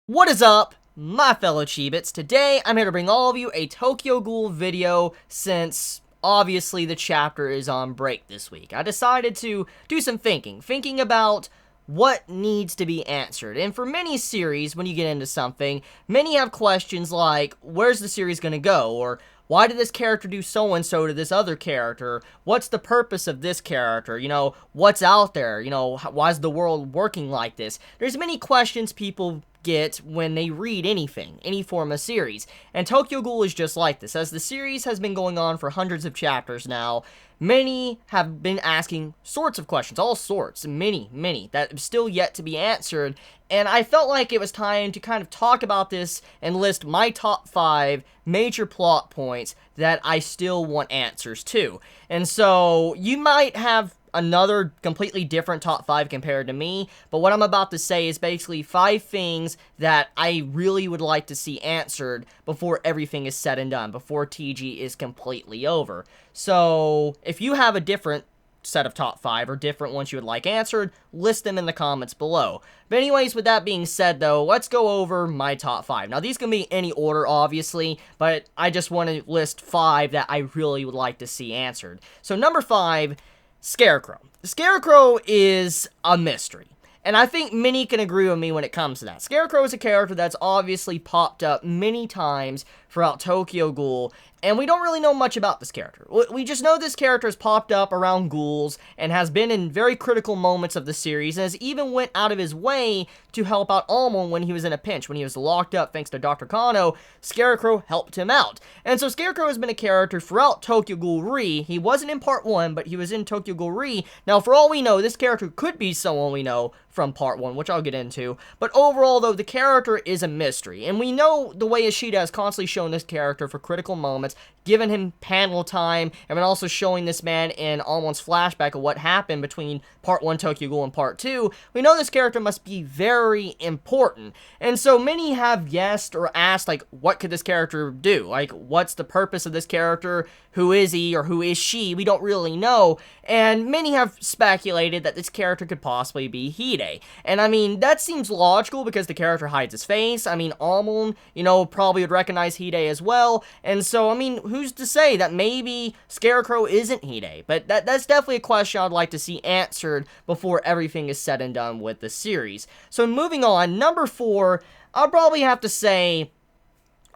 What is up, my fellow Chibits? Today, I'm here to bring all of you a Tokyo Ghoul video since, obviously, the chapter is on break this week. I decided to do some thinking about what needs to be answered. And for many series, when you get into something, many have questions like, where's the series gonna go? Or, why did this character do so-and-so to this other character? What's the purpose of this character? You know, what's out there? You know, why is the world working like this? There's many questions people get when they read anything, any form of series. And Tokyo Ghoul is just like this. As the series has been going on for hundreds of chapters now, many have been asking sorts of questions, all sorts, many, that have still yet to be answered. And I felt like it was time to kind of talk about this and list my top 5 major plot points that I still want answers to. And so, you might have another completely different top 5 compared to me, but what I'm about to say is basically 5 things that I really would like to see answered before everything is said and done, before TG is completely over. So, if you have a different set of top 5 or different ones you would like answered, list them in the comments below. But anyways, with that being said though, let's go over my top 5. Now these can be any order obviously, but I just want to list 5 that I really would like to see answered. So number 5, Scarecrow. Scarecrow is a mystery, and I think many can agree with me when it comes to that. Scarecrow is a character that's obviously popped up many times throughout Tokyo Ghoul, and we don't really know much about this character. We just know this character has popped up around ghouls and has been in very critical moments of the series and has even went out of his way to help out Almond when he was in a pinch. When he was locked up thanks to Dr. Kano, Scarecrow helped him out. And so Scarecrow has been a character throughout Tokyo Ghoul Re. He wasn't in part 1, but he was in Tokyo Ghoul Re. Now, for all we know, this character could be someone we know from part 1, which I'll get into. But overall, though, the character is a mystery. And we know the way Ishida has constantly shown this character for critical moments, giving him panel time, and then also showing this man in Almond's flashback of what happened between part 1 Tokyo Ghoul and part 2, we know this character must be very important. And so many have guessed or asked, like, what could this character do? Like, what's the purpose of this character? Who is he or who is she? We don't really know. And many have speculated that this character could possibly be Hide. And I mean, that seems logical because the character hides his face. I mean, Almond, you know, probably would recognize Hide as well. And so, I mean, who's to say that maybe Scarecrow isn't Hide? But that's definitely a question I'd like to see answered before everything is said and done with the series. So moving on, number 4, I'll probably have to say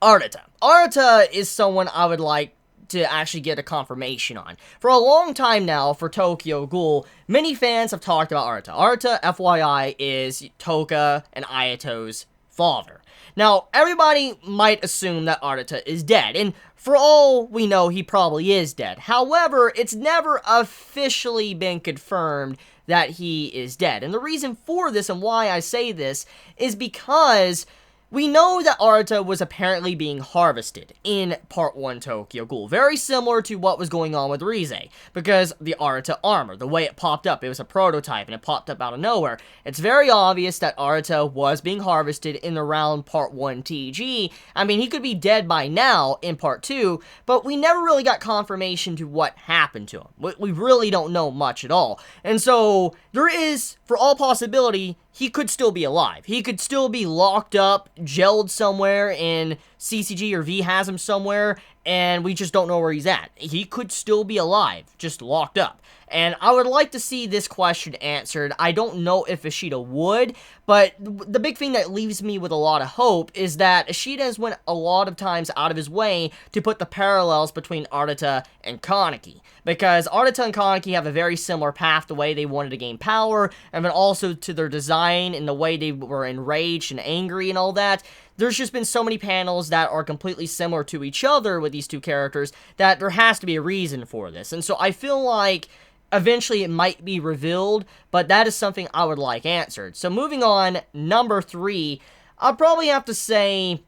Arata. Arata is someone I would like to actually get a confirmation on. For a long time now, for Tokyo Ghoul, many fans have talked about Arata. Arata, FYI, is Toka and Ayato's father. Now, everybody might assume that Arata is dead, and for all we know, he probably is dead. However, it's never officially been confirmed that he is dead. And the reason for this and why I say this is because we know that Arata was apparently being harvested in Part 1 Tokyo Ghoul. Very similar to what was going on with Rize. Because the Arata armor, the way it popped up, it was a prototype and it popped up out of nowhere. It's very obvious that Arata was being harvested in around Part 1 TG. I mean, he could be dead by now in Part 2, but we never really got confirmation to what happened to him. We really don't know much at all. And so, there is, for all possibility, he could still be alive. He could still be locked up, gelled somewhere in CCG or V has him somewhere, and we just don't know where he's at. He could still be alive, just locked up. And I would like to see this question answered. I don't know if Ishida would, but the big thing that leaves me with a lot of hope is that Ishida has went a lot of times out of his way to put the parallels between Arata and Kaneki. Because Arata and Kaneki have a very similar path, the way they wanted to gain power, and then also to their design and the way they were enraged and angry and all that. There's just been so many panels that are completely similar to each other with these two characters that there has to be a reason for this. And so I feel like eventually it might be revealed, but that is something I would like answered. So moving on, number 3, I'll probably have to say,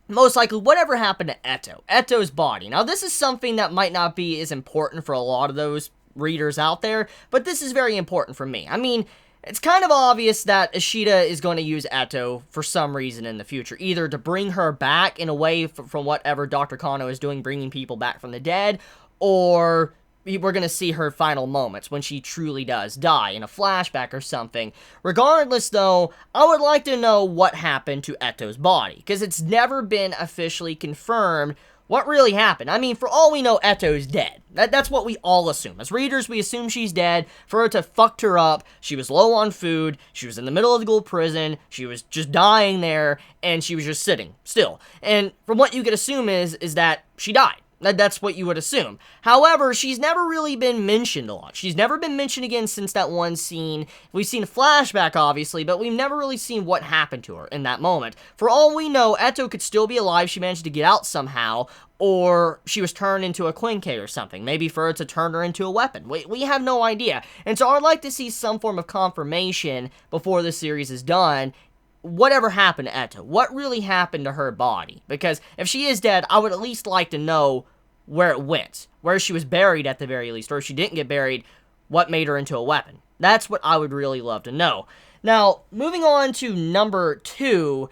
most likely, whatever happened to Eto. Eto's body. Now, this is something that might not be as important for a lot of those readers out there, but this is very important for me. I mean, It's kind of obvious that Ishida is going to use Eto for some reason in the future, either to bring her back in a way from whatever Dr. Kano is doing, bringing people back from the dead, or we're going to see her final moments when she truly does die in a flashback or something. Regardless, though, I would like to know what happened to Eto's body, because it's never been officially confirmed what really happened. I mean, for all we know, Eto's dead. That's what we all assume. As readers, we assume she's dead. For her to fucked her up, she was low on food, she was in the middle of the Ghoul prison, she was just dying there, and she was just sitting still. And from what you could assume is that she died. That's what you would assume. However, she's never really been mentioned a lot. She's never been mentioned again since that one scene. We've seen a flashback, obviously, but we've never really seen what happened to her in that moment. For all we know, Eto could still be alive. She managed to get out somehow, or she was turned into a Quinque or something. Maybe for her to turn her into a weapon. We have no idea. And so I'd like to see some form of confirmation before the series is done. Whatever happened to Eto? What really happened to her body? Because if she is dead, I would at least like to know where it went, where she was buried at the very least, or if she didn't get buried, what made her into a weapon. That's what I would really love to know. Now, moving on to number 2,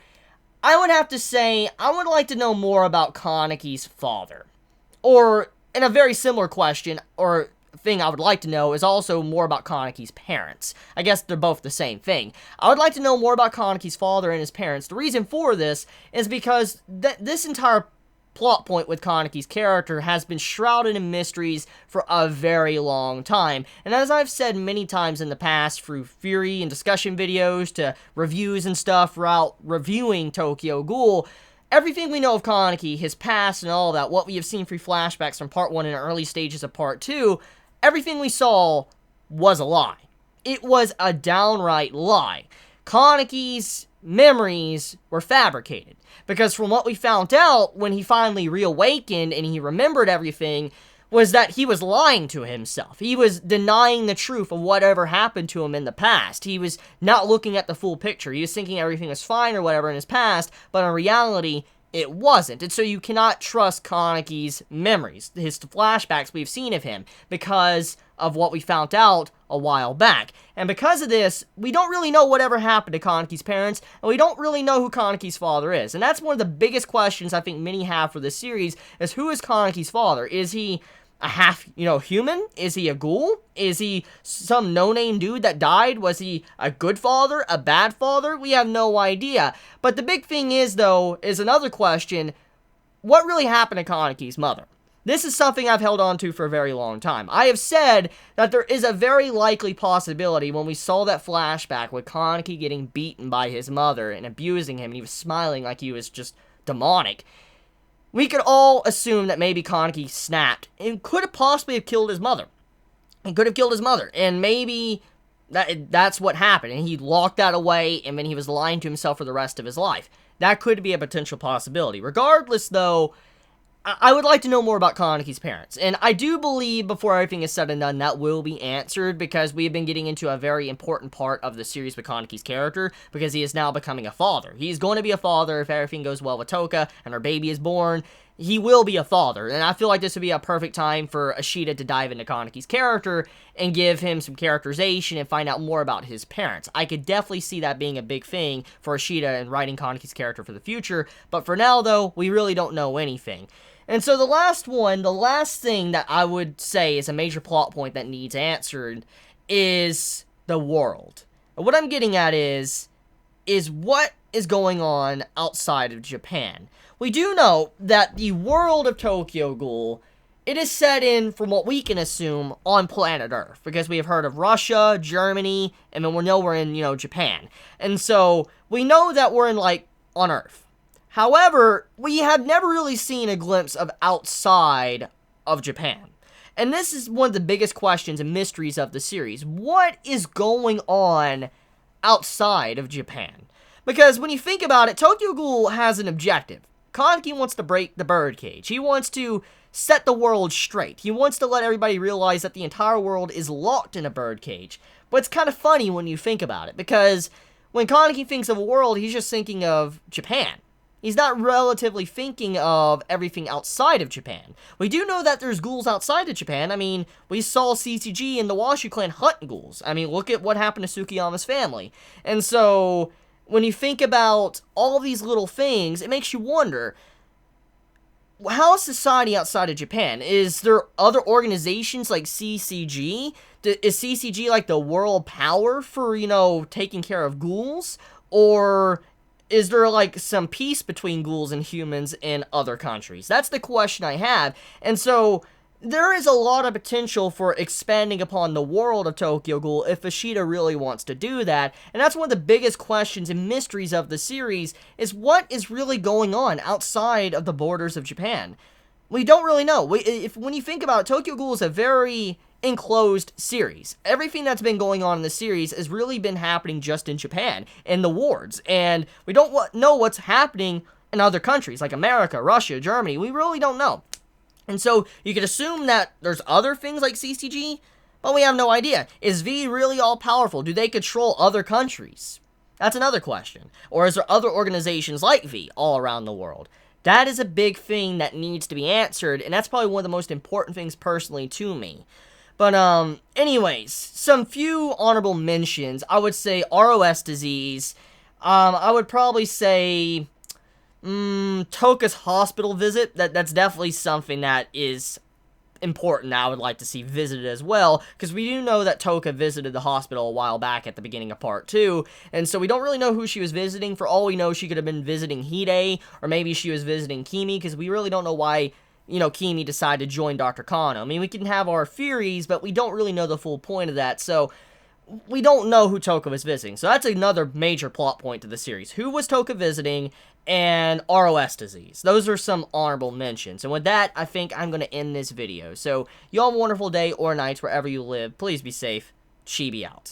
I would have to say, I would like to know more about Kaneki's father. Or, in a very similar question, or thing I would like to know, is also more about Kaneki's parents. I guess they're both the same thing. I would like to know more about Kaneki's father and his parents. The reason for this is because this entire plot point with Kaneki's character has been shrouded in mysteries for a very long time. And as I've said many times in the past, through Fury and discussion videos to reviews and stuff throughout reviewing Tokyo Ghoul, everything we know of Kaneki, his past and all that, what we have seen through flashbacks from Part 1 and early stages of Part 2, everything we saw was a lie. It was a downright lie. Kaneki's memories were fabricated. Because from what we found out, when he finally reawakened and he remembered everything, was that he was lying to himself. He was denying the truth of whatever happened to him in the past. He was not looking at the full picture. He was thinking everything was fine or whatever in his past, but in reality, it wasn't. And so you cannot trust Kaneki's memories, his flashbacks we've seen of him, because of what we found out a while back. And because of this, we don't really know whatever happened to Kaneki's parents, and we don't really know who Kaneki's father is. And that's one of the biggest questions I think many have for this series, is who is Kaneki's father? Is he a half, human? Is he a ghoul? Is he some no-name dude that died? Was he a good father? A bad father? We have no idea. But the big thing is, though, is another question, what really happened to Kaneki's mother? This is something I've held on to for a very long time. I have said that there is a very likely possibility when we saw that flashback with Kaneki getting beaten by his mother and abusing him, and he was smiling like he was just demonic. We could all assume that maybe Kaneki snapped and could have possibly have killed his mother. He could have killed his mother, and maybe that's what happened, and he locked that away, and then he was lying to himself for the rest of his life. That could be a potential possibility. Regardless, though, I would like to know more about Kaneki's parents, and I do believe before everything is said and done, that will be answered, because we have been getting into a very important part of the series with Kaneki's character, because he is now becoming a father. He's going to be a father if everything goes well with Toka, and her baby is born. He will be a father, and I feel like this would be a perfect time for Ishida to dive into Kaneki's character and give him some characterization and find out more about his parents. I could definitely see that being a big thing for Ishida and writing Kaneki's character for the future, but for now, though, we really don't know anything. And so the last thing that I would say is a major plot point that needs answered is the world. And what I'm getting at is what is going on outside of Japan. We do know that the world of Tokyo Ghoul, it is set in, from what we can assume, on planet Earth. Because we have heard of Russia, Germany, and then we know we're in, Japan. And so we know that we're on Earth. However, we have never really seen a glimpse of outside of Japan. And this is one of the biggest questions and mysteries of the series. What is going on outside of Japan? Because when you think about it, Tokyo Ghoul has an objective. Kaneki wants to break the birdcage. He wants to set the world straight. He wants to let everybody realize that the entire world is locked in a birdcage. But it's kind of funny when you think about it, because when Kaneki thinks of a world, he's just thinking of Japan. he's not relatively thinking of everything outside of Japan. We do know that there's ghouls outside of Japan. I mean, we saw CCG and the Washu clan hunt ghouls. I mean, look at what happened to Tsukiyama's family. And so, when you think about all these little things, it makes you wonder, how is society outside of Japan? Is there other organizations like CCG? Is CCG like the world power for, you know, taking care of ghouls? Or is there like some peace between ghouls and humans in other countries? That's the question I have. And so there is a lot of potential for expanding upon the world of Tokyo Ghoul if Ishida really wants to do that. And that's one of the biggest questions and mysteries of the series, is what is really going on outside of the borders of Japan. We don't really know. When you think about it, Tokyo Ghoul is a very enclosed series. Everything that's been going on in the series has really been happening just in Japan, in the wards. And we don't know what's happening in other countries, like America, Russia, Germany. We really don't know. And so, you could assume that there's other things like CCG, but we have no idea. Is V really all-powerful? Do they control other countries? That's another question. Or is there other organizations like V all around the world? That is a big thing that needs to be answered, and that's probably one of the most important things personally to me. But, anyways, some few honorable mentions. I would say ROS disease. I would probably say Toka's hospital visit. That's definitely something that is important that I would like to see visited as well, because we do know that Toka visited the hospital a while back at the beginning of part 2, and so we don't really know who she was visiting. For all we know, she could have been visiting Hide, or maybe she was visiting Kimi, because we really don't know why, you know, Kimi decided to join Dr. Kano. I mean, we can have our theories, but we don't really know the full point of that, so we don't know who Toka was visiting. So that's another major plot point to the series. Who was Toka visiting, and ROS disease. Those are some honorable mentions. And with that, I think I'm going to end this video. So, y'all have a wonderful day or night wherever you live. Please be safe. Chibi out.